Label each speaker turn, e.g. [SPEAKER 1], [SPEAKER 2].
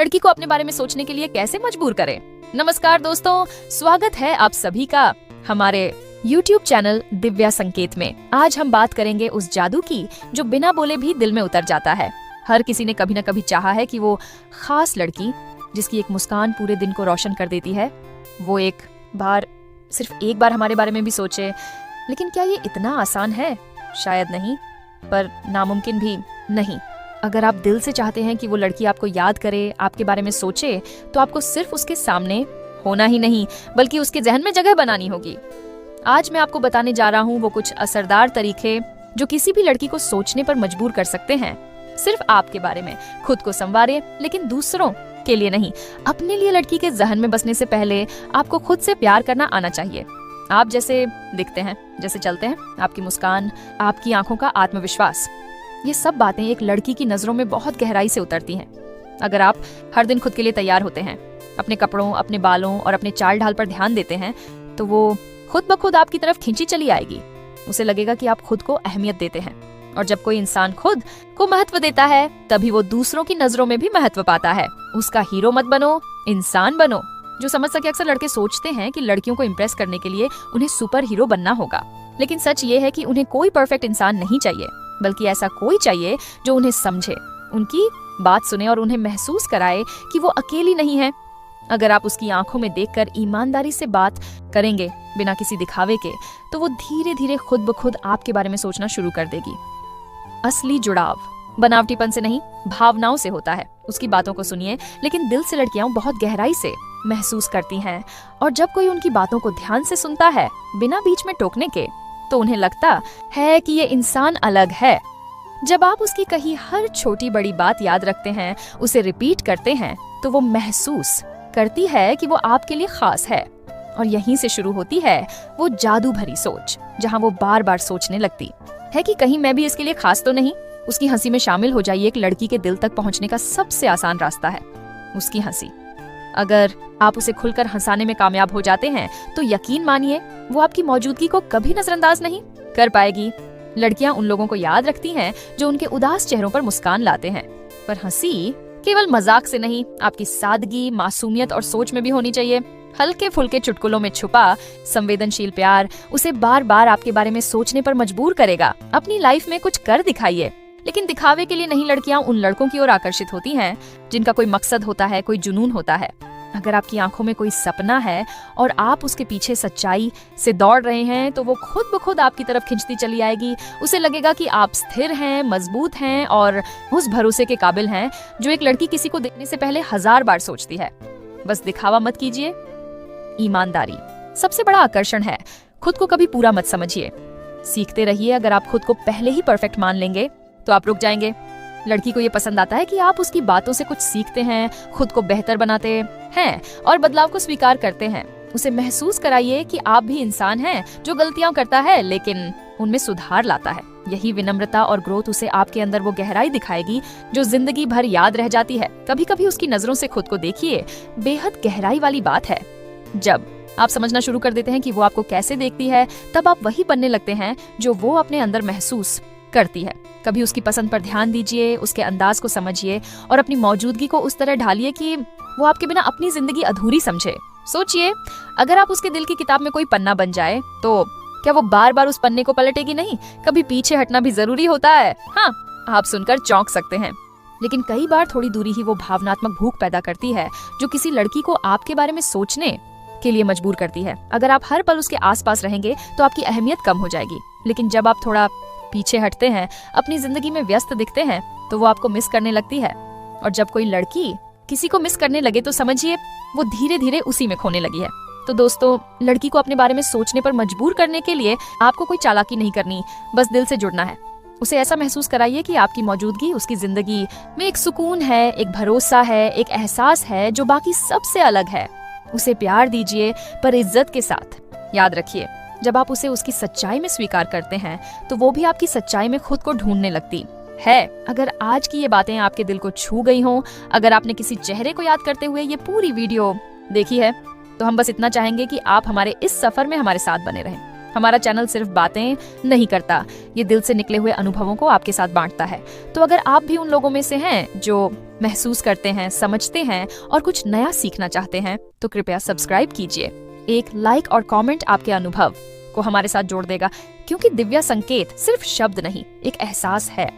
[SPEAKER 1] लड़की को अपने बारे में सोचने के लिए कैसे मजबूर करें। नमस्कार दोस्तों, स्वागत है आप सभी का हमारे YouTube चैनल दिव्या संकेत में। आज हम बात करेंगे उस जादू की जो बिना बोले भी दिल में उतर जाता है। हर किसी ने कभी न कभी चाहा है कि वो खास लड़की जिसकी एक मुस्कान पूरे दिन को रोशन कर देती है, वो सिर्फ एक बार हमारे बारे में भी सोचे। लेकिन क्या ये इतना आसान है? शायद नहीं, पर नामुमकिन भी नहीं। अगर आप दिल से चाहते हैं कि वो लड़की आपको याद करे, आपके बारे में सोचे, तो आपको सिर्फ उसके सामने होना ही नहीं बल्कि उसके जहन में जगह बनानी होगी। आज मैं आपको बताने जा रहा हूँ वो कुछ असरदार तरीके जो किसी भी लड़की को सोचने पर मजबूर कर सकते हैं। सिर्फ आपके बारे में। खुद को संवारे, लेकिन दूसरों के लिए नहीं। अपने लिए लड़की के जहन में बसने से पहले आपको खुद से प्यार करना आना चाहिए। आप जैसे दिखते हैं, जैसे चलते हैं, आपकी मुस्कान, आपकी आंखों का आत्मविश्वास, ये सब बातें एक लड़की की नजरों में बहुत गहराई से उतरती हैं। अगर आप हर दिन खुद के लिए तैयार होते हैं, अपने कपड़ों, अपने बालों और अपने चाल ढाल पर ध्यान देते हैं, तो वो खुद ब खुद आपकी तरफ खींची चली आएगी। उसे लगेगा कि आप खुद को अहमियत देते हैं। और जब कोई इंसान खुद को महत्व देता है, तभी वो दूसरों की नजरों में भी महत्व पाता है। उसका हीरो मत बनो, इंसान बनो। जो समझ सके, अक्सर लड़के सोचते हैं कि लड़कियों को इम्प्रेस करने के लिए उन्हें सुपर हीरो बनना होगा। लेकिन सच ये है कि उन्हें कोई परफेक्ट इंसान नहीं चाहिए, बल्कि ऐसा कोई चाहिए जो उन्हें समझे, उनकी बात सुने और उन्हें महसूस कराए कि वो अकेली नहीं है। अगर आप उसकी आंखों में देखकर ईमानदारी से बात करेंगे, बिना किसी दिखावे के, तो वो धीरे धीरे खुद ब खुद आपके बारे में सोचना शुरू कर देगी। असली जुड़ाव बनावटीपन से नहीं, भावनाओं से होता है। उसकी बातों को सुनिए, लेकिन दिल से लड़कियां बहुत गहराई से महसूस करती हैं। और जब कोई उनकी बातों को ध्यान से सुनता है, बिना बीच में टोकने के, तो उन्हें लगता है कि ये इंसान अलग है। जब आप उसकी कही हर छोटी बड़ी बात याद रखते हैं, उसे रिपीट करते हैं, तो वो महसूस करती है कि वो आपके लिए खास है। और यहीं से शुरू होती है वो जादू भरी सोच, जहां वो बार बार सोचने लगती है कि कहीं मैं भी इसके लिए खास तो नहीं। उसकी हंसी में शामिल हो जाइए। एक लड़की के दिल तक पहुंचने का सबसे आसान रास्ता है उसकी हंसी। अगर आप उसे खुलकर हंसाने में कामयाब हो जाते हैं, तो यकीन मानिए वो आपकी मौजूदगी को कभी नजरअंदाज नहीं कर पाएगी। लड़कियां उन लोगों को याद रखती हैं जो उनके उदास चेहरों पर मुस्कान लाते हैं। पर हंसी केवल मजाक से नहीं, आपकी सादगी, मासूमियत और सोच में भी होनी चाहिए। हल्के फुल्के चुटकुलों में छुपा संवेदनशील प्यार उसे बार बार आपके बारे में सोचने पर मजबूर करेगा। अपनी लाइफ में कुछ कर दिखाइए, लेकिन दिखावे के लिए नहीं। लड़कियां उन लड़कों की ओर आकर्षित होती हैं जिनका कोई मकसद होता है, कोई जुनून होता है। अगर आपकी आंखों में कोई सपना है और आप उसके पीछे सच्चाई से दौड़ रहे हैं, तो वो खुद ब खुद आपकी तरफ खिंचती चली आएगी। उसे लगेगा कि आप स्थिर हैं, मजबूत हैं और उस भरोसे के काबिल हैं जो एक लड़की किसी को देखने से पहले 1000 बार सोचती है। बस दिखावा मत कीजिए। ईमानदारी सबसे बड़ा आकर्षण है। खुद को कभी पूरा मत समझिए, सीखते रहिए। अगर आप खुद को पहले ही परफेक्ट मान लेंगे, तो आप रुक जाएंगे। लड़की को ये पसंद आता है कि आप उसकी बातों से कुछ सीखते हैं, खुद को बेहतर बनाते हैं और बदलाव को स्वीकार करते हैं। उसे महसूस कराइए कि आप भी इंसान हैं जो गलतियां करता है, लेकिन उनमें सुधार लाता है। यही विनम्रता और ग्रोथ उसे आपके अंदर वो गहराई दिखाएगी जो जिंदगी भर याद रह जाती है। कभी कभी उसकी नजरों से खुद को देखिए। बेहद गहराई वाली बात है। जब आप समझना शुरू कर देते हैं कि वो आपको कैसे देखती है, तब आप वही बनने लगते हैं जो वो अपने अंदर महसूस करती है। कभी उसकी पसंद पर ध्यान दीजिए, उसके अंदाज को समझिए और अपनी मौजूदगी को उस तरह ढालिए कि वो आपके बिना अपनी जिंदगी अधूरी समझे। सोचिए, अगर आप उसके दिल की किताब में कोई पन्ना बन जाए, तो क्या वो बार बार उस पन्ने को पलटेगी नहीं? कभी पीछे हटना भी जरूरी होता है। हाँ, आप सुनकर चौंक सकते हैं, लेकिन कई बार थोड़ी दूरी ही वो भावनात्मक भूख पैदा करती है जो किसी लड़की को आपके बारे में सोचने के लिए मजबूर करती है। अगर आप हर पल उसके आसपास रहेंगे, तो आपकी अहमियत कम हो जाएगी। लेकिन जब आप थोड़ा पीछे हटते हैं, अपनी जिंदगी में व्यस्त दिखते हैं, तो वो आपको मिस करने लगती है। और जब कोई लड़की किसी को मिस करने लगे, तो समझिए वो धीरे धीरे उसी में खोने लगी है। तो दोस्तों, लड़की को अपने बारे में सोचने पर मजबूर करने के लिए आपको कोई चालाकी नहीं करनी, बस दिल से जुड़ना है। उसे ऐसा महसूस कराइए कि आपकी मौजूदगी उसकी जिंदगी में एक सुकून है, एक भरोसा है, एक एहसास है जो बाकी सबसे अलग है। उसे प्यार दीजिए, पर इज्जत के साथ। याद रखिए, जब आप उसे उसकी सच्चाई में स्वीकार करते हैं, तो वो भी आपकी सच्चाई में खुद को ढूंढने लगती है। अगर आज की ये बातें आपके दिल को छू गई हों, अगर आपने किसी चेहरे को याद करते हुए ये पूरी वीडियो देखी है, तो हम बस इतना चाहेंगे कि आप हमारे इस सफर में हमारे साथ बने रहें। हमारा चैनल सिर्फ बातें नहीं करता, ये दिल से निकले हुए अनुभवों को आपके साथ बांटता है। तो अगर आप भी उन लोगों में से हैं जो महसूस करते हैं, समझते हैं और कुछ नया सीखना चाहते हैं तो कृपया सब्सक्राइब कीजिए। एक लाइक और कमेंट आपके अनुभव को हमारे साथ जोड़ देगा, क्योंकि दिव्या संकेत सिर्फ शब्द नहीं, एक एहसास है।